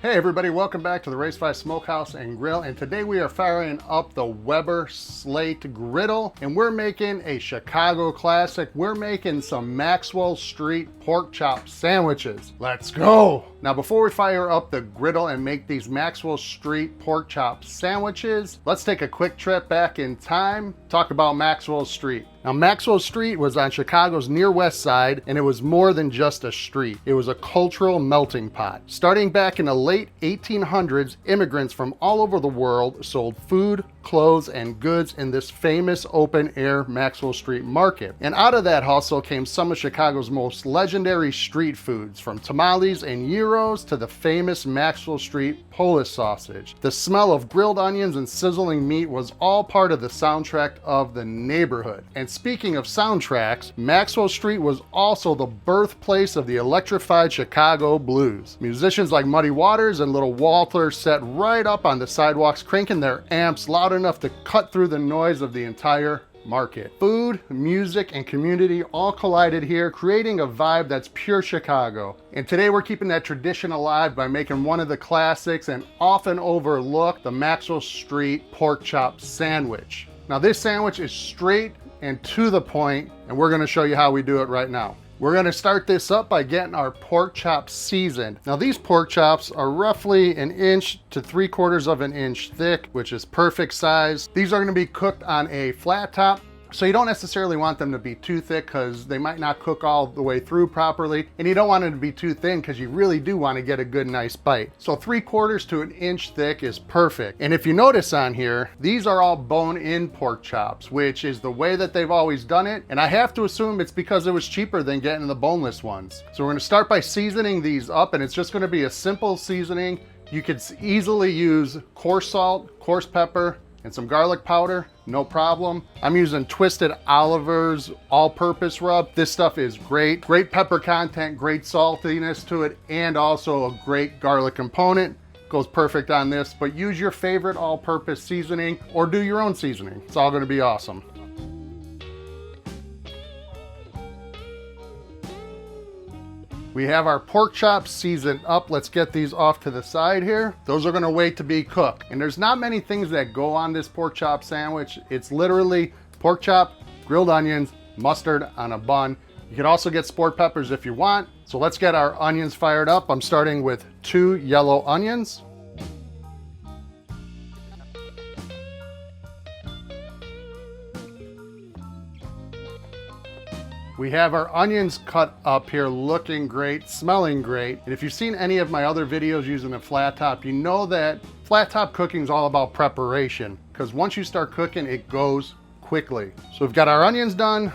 Hey everybody, welcome back to the Racevice Smokehouse and Grill, and today we are firing up the Weber Slate Griddle, and we're making a Chicago classic. We're making some Maxwell Street pork chop sandwiches. Let's go! Now before we fire up the griddle and make these Maxwell Street pork chop sandwiches, let's take a quick trip back in time, talk about Maxwell Street. Now Maxwell Street was on Chicago's near west side, and it was more than just a street. It was a cultural melting pot. Starting back in the late 1800s, immigrants from all over the world sold food, clothes, and goods in this famous open-air Maxwell Street Market. And out of that hustle came some of Chicago's most legendary street foods, from tamales and gyros to the famous Maxwell Street Polish sausage. The smell of grilled onions and sizzling meat was all part of the soundtrack of the neighborhood. And speaking of soundtracks, Maxwell Street was also the birthplace of the electrified Chicago blues. Musicians like Muddy Waters and Little Walter sat right up on the sidewalks, cranking their amps loud enough to cut through the noise of the entire market. Food, music, and community all collided here, creating a vibe that's pure Chicago. And today we're keeping that tradition alive by making one of the classics and often overlooked, the Maxwell Street pork chop sandwich. Now this sandwich is straight and to the point, and we're gonna show you how we do it right now. We're gonna start this up by getting our pork chops seasoned. Now these pork chops are roughly 1 inch to 3/4 of an inch thick, which is perfect size. These are gonna be cooked on a flat top, so you don't necessarily want them to be too thick because they might not cook all the way through properly, and you don't want them to be too thin because you really do want to get a good nice bite. So 3/4 to 1 inch thick is perfect. And if you notice on here, these are all bone-in pork chops, which is the way that they've always done it, and I have to assume it's because it was cheaper than getting the boneless ones. So we're going to start by seasoning these up, and it's just going to be a simple seasoning. You could easily use coarse salt, coarse pepper, and some garlic powder, no problem. I'm using Twisted Oliver's all-purpose rub. This stuff is great. Great pepper content, great saltiness to it, and also a great garlic component. Goes perfect on this, but use your favorite all-purpose seasoning or do your own seasoning. It's all gonna be awesome. We have our pork chops seasoned up. Let's get these off to the side here. Those are gonna wait to be cooked. And there's not many things that go on this pork chop sandwich. It's literally pork chop, grilled onions, mustard on a bun. You can also get sport peppers if you want. So let's get our onions fired up. I'm starting with 2 yellow onions. We have our onions cut up here, looking great, smelling great. And if you've seen any of my other videos using a flat top, you know that flat top cooking is all about preparation, because once you start cooking, it goes quickly. So we've got our onions done.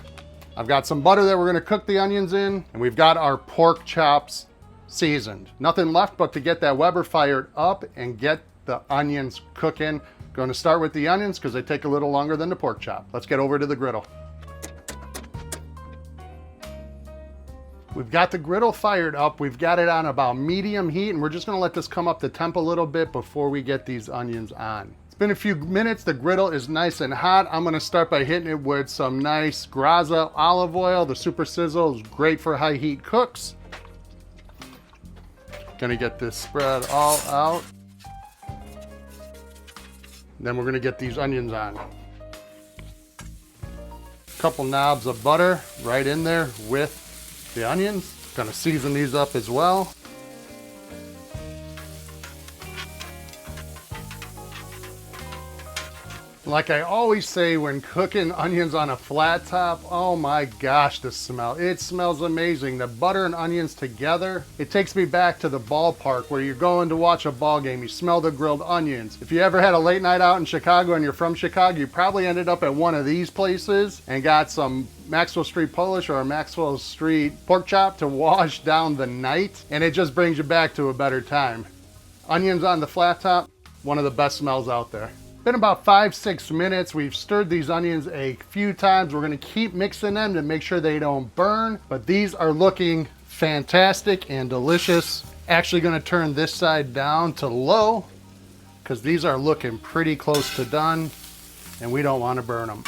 I've got some butter that we're gonna cook the onions in, and we've got our pork chops seasoned. Nothing left but to get that Weber fired up and get the onions cooking. Going to start with the onions because they take a little longer than the pork chop. Let's get over to the griddle. We've got the griddle fired up. We've got it on about medium heat, and we're just gonna let this come up to temp a little bit before we get these onions on. It's been a few minutes. The griddle is nice and hot. I'm gonna start by hitting it with some nice Graza olive oil. The Super Sizzle is great for high heat cooks. Gonna get this spread all out. Then we're gonna get these onions on. Couple knobs of butter right in there with the onions. Gonna season these up as well. Like I always say when cooking onions on a flat top, oh my gosh, the smell. It smells amazing. The butter and onions together, it takes me back to the ballpark where you're going to watch a ball game. You smell the grilled onions. If you ever had a late night out in Chicago and you're from Chicago, you probably ended up at one of these places and got some Maxwell Street Polish or a Maxwell Street pork chop to wash down the night, and it just brings you back to a better time. Onions on the flat top, one of the best smells out there. Been about 5-6 minutes. We've stirred these onions a few times. We're gonna keep mixing them to make sure they don't burn, but these are looking fantastic and delicious. Actually gonna turn this side down to low because these are looking pretty close to done and we don't wanna burn them.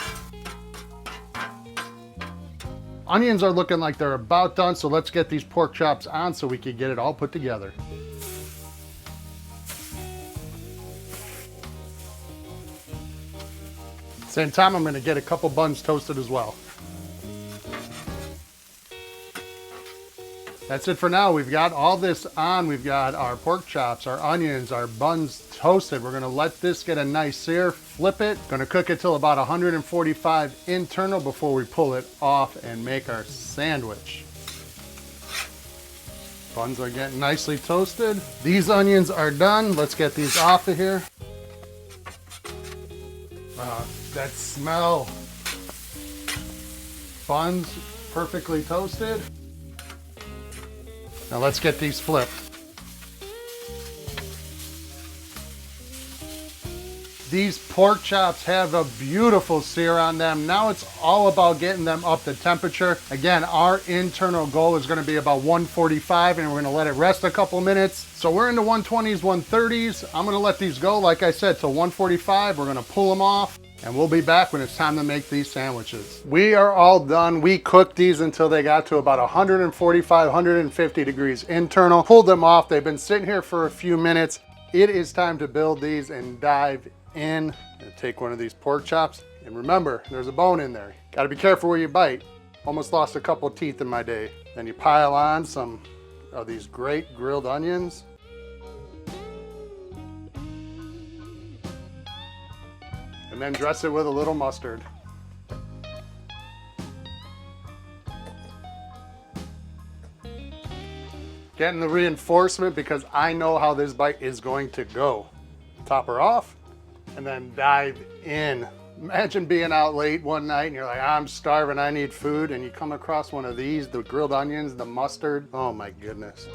Onions are looking like they're about done, so let's get these pork chops on so we can get it all put together. Same time, I'm gonna get a couple buns toasted as well. That's it for now. We've got all this on. We've got our pork chops, our onions, our buns toasted. We're gonna let this get a nice sear, flip it. Gonna cook it till about 145 internal before we pull it off and make our sandwich. Buns are getting nicely toasted. These onions are done. Let's get these off of here. That smell. Buns perfectly toasted. Now let's get these flipped. These pork chops have a beautiful sear on them. Now it's all about getting them up to temperature. Again, our internal goal is gonna be about 145 and we're gonna let it rest a couple minutes. So we're in the 120s, 130s. I'm gonna let these go, like I said, to 145. We're gonna pull them off and we'll be back when it's time to make these sandwiches. We are all done. We cooked these until they got to about 145, 150 degrees internal. Pulled them off. They've been sitting here for a few minutes. It is time to build these and dive in. And take one of these pork chops. And remember, there's a bone in there. Gotta be careful where you bite. Almost lost a couple teeth in my day. Then you pile on some of these great grilled onions. And then dress it with a little mustard. Getting the reinforcement because I know how this bite is going to go. Top her off and then dive in. Imagine being out late one night and you're like, I'm starving, I need food, and you come across one of these, the grilled onions, the mustard. Oh my goodness.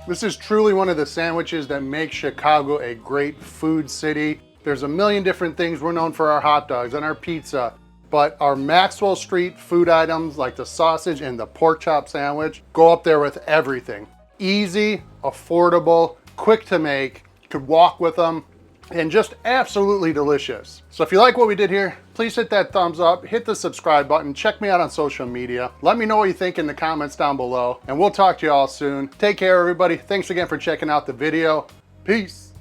This is truly one of the sandwiches that makes Chicago a great food city. There's a million different things. We're known for our hot dogs and our pizza, but our Maxwell Street food items like the sausage and the pork chop sandwich go up there with everything. Easy, affordable, quick to make, could walk with them, and just absolutely delicious. So if you like what we did here, please hit that thumbs up, hit the subscribe button, check me out on social media. Let me know what you think in the comments down below, and we'll talk to you all soon. Take care, everybody. Thanks again for checking out the video. Peace.